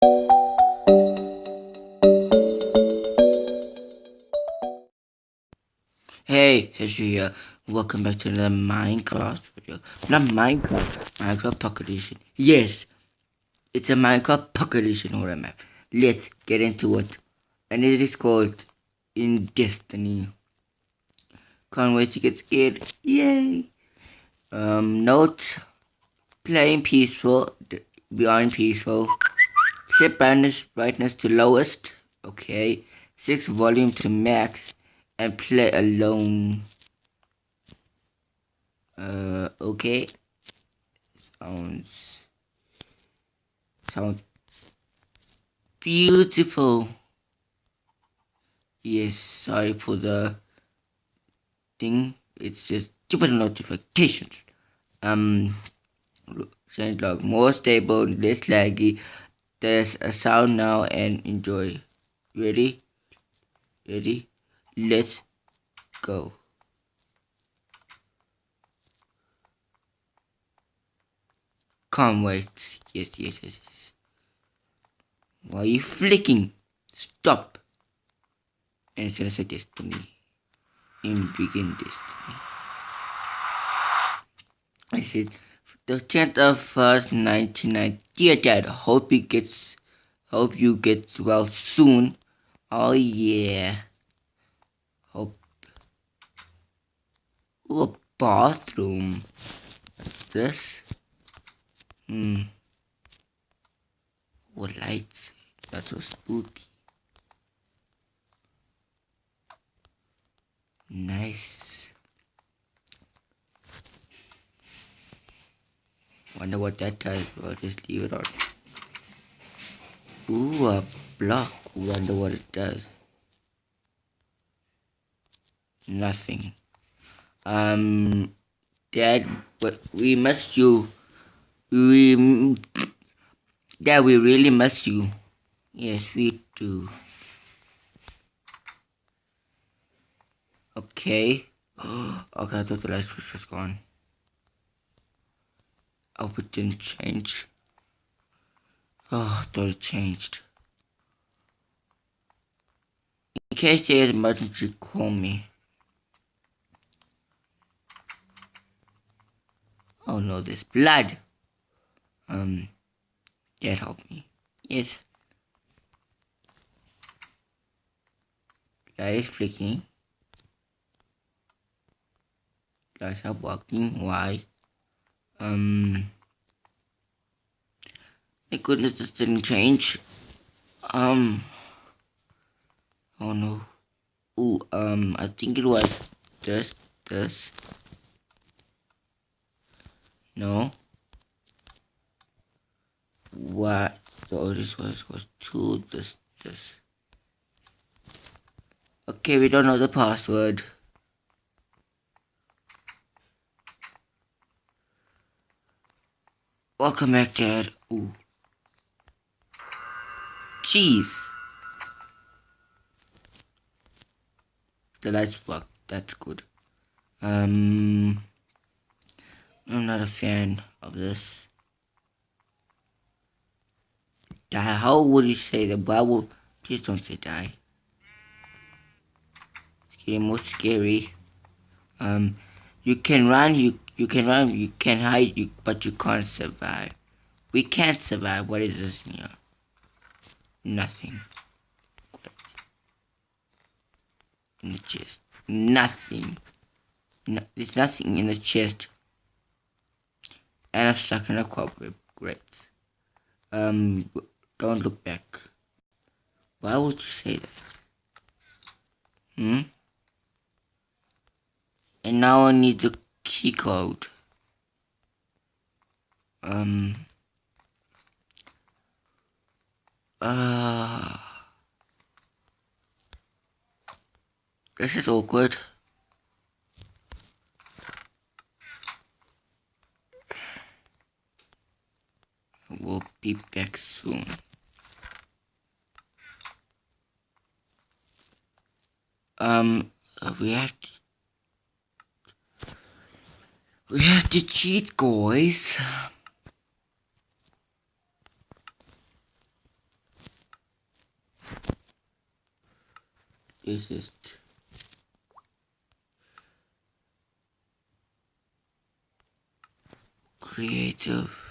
Hey, Sashveer here. Welcome back to another Minecraft video. Not Minecraft Pocket Edition. Yes, it's a Minecraft Pocket Edition horror map. Let's get into it. And it is called In Destiny. Can't wait to get scared. Yay! Note, playing peaceful, beyond peaceful. Set brightness to lowest. Okay. 6 volume to max. And play alone. Okay. Sounds beautiful. Yes, sorry for the thing. It's just stupid notifications. Change log more stable, less laggy. There's a sound now and enjoy. Ready? Let's go. Can't wait. Yes. Why are you flicking? Stop. And it's gonna say Destiny. In begin Destiny. I said the 10th of 1st, 1990. Dear Dad, hope you get well soon. Oh yeah. Hope. Ooh, a bathroom. What's this? Oh, lights. That's so spooky. Nice. Wonder what that does. I'll just leave it on. Ooh, a block. Wonder what it does. Nothing. Dad, but we missed you. Dad, we really miss you. Yes, we do. Okay. Okay, I thought the light switch was gone. Oh, it didn't change. Oh, I thought it changed. In case there's an emergency, call me. Oh no, there's blood. Dad, help me. Yes. Light is flicking. Lights are working. Why? Thank goodness this didn't change. Oh no. Ooh, I think it was this. No. What? So this was 2, this. Okay, we don't know the password. Welcome back, Dad. Ooh. Jeez. The lights work. That's good. I'm not a fan of this. Die. How would you say that? Why would? Please don't say die. It's getting more scary. You can run. You can run. You can hide. But you can't survive. We can't survive. What is this in here? Nothing. Great. In the chest. Nothing. No, there's nothing in the chest. And I'm stuck in a cobweb. Great. Don't look back. Why would you say that? And now I need the key code. This is awkward. We'll be back soon. We have to cheat, guys. This is creative.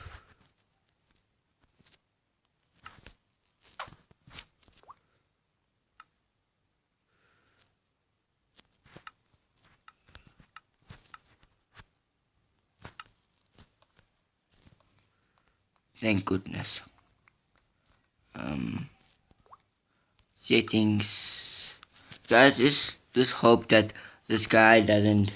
Thank goodness. Settings, guys. Just hope that this guy doesn't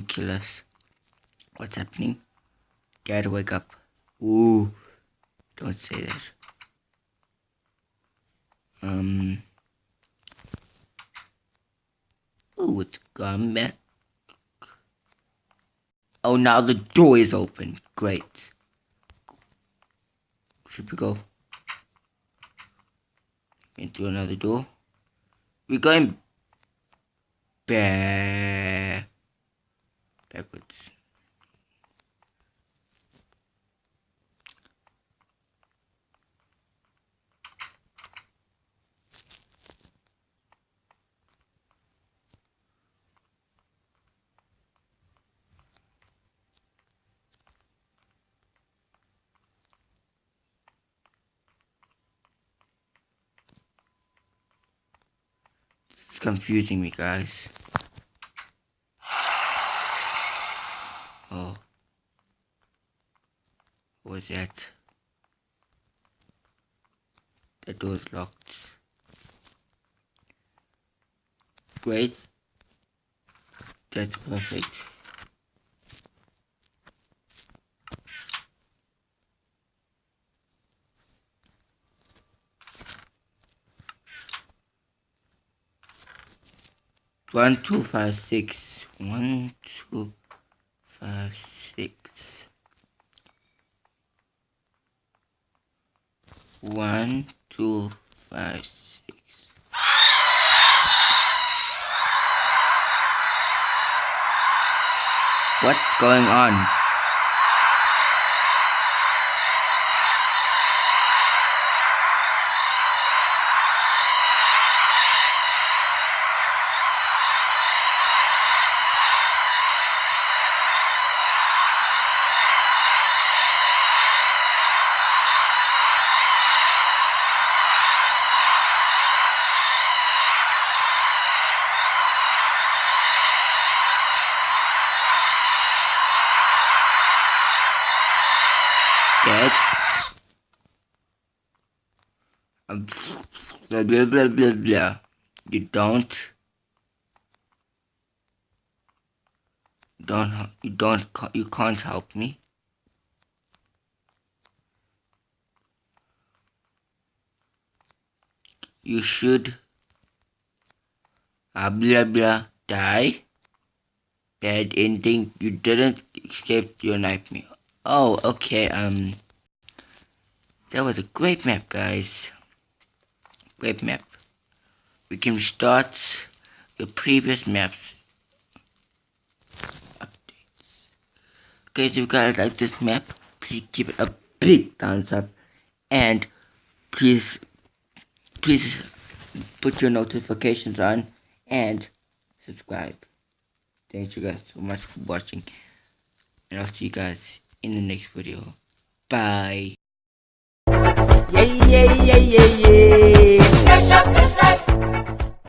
kill us. What's happening? Dad, wake up. Ooh, don't say that. Ooh, it's gone back. Oh, now the door is open. Great. Should we go into another door? We're going backwards. It's confusing me, guys. Oh. What was that? The door's locked. Great. That's perfect. One, 2, 5, 6. 1, 2, 5, 6. 1, 2, 5, 6. What's going on? Dad? Blah blah blah blah blah. You you can't help me. You should blah blah die. Bad ending. You didn't escape your nightmare. Oh, okay. That was a great map, guys. Great map. We can restart the previous maps. Updates. Okay, so if you guys like this map, please give it a big thumbs up, and please put your notifications on and subscribe. Thank you guys so much for watching, and I'll see you guys in the next video. Bye. Yeah.